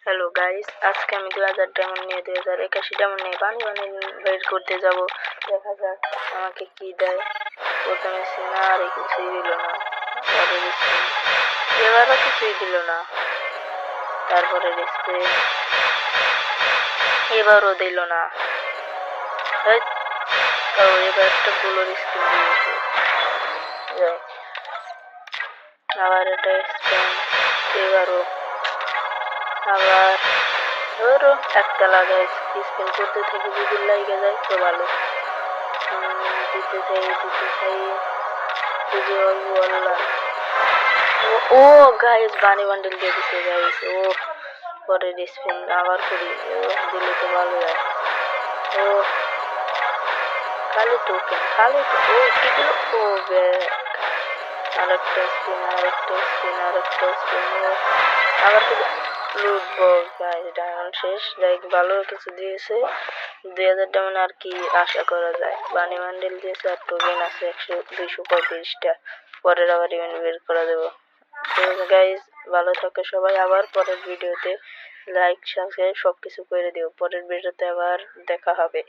Hello guys, আজকে আমি 2000 diamond নিয়ে 2081 ডায়মন্ড নিয়ে বানি বের করতে যাব। দেখা যাক আমাকে কি দেয়। প্রথমে সিনার কিছুই দিল না, পরে এবারও কিছুই দিল না, তারপরে এবারও দিল না। এবার একটা গুলোর স্কিন দিয়েছে। আবার এটা এবারও আবার ধরো একটা লাগাই স্পিন করতে থেকে যদি লাগে যায় তো ভালো। দিতে চাই বুঝে বললাম। ও গাইস বানি বান্ডেল দিয়ে দিছে গাইস। ও পরে স্পিন আবার করি, দিলে তো ভালো যায়। ও খালি টোকেন ও কি দিল। ও ব্যাক আরেকটা স্পিন আবার কি লুটবো গাইস। ডায়মন্ড শেষ, লাইক ভালো কিছু দিয়েছে। 2000 ডায়মন্ড আর কি আশা করা যায়। বানি বান্ডেল দিয়েছে আর টোকেন আছে 235টা। পরের আবার ইভেন্ট বের করে দেবো। তো গাইস ভালো থাকো সবাই, আবার পরের ভিডিওতে লাইক সাবস্ক্রাইব সবকিছু করে দিও। পরের ভিডিওতে আবার দেখা হবে।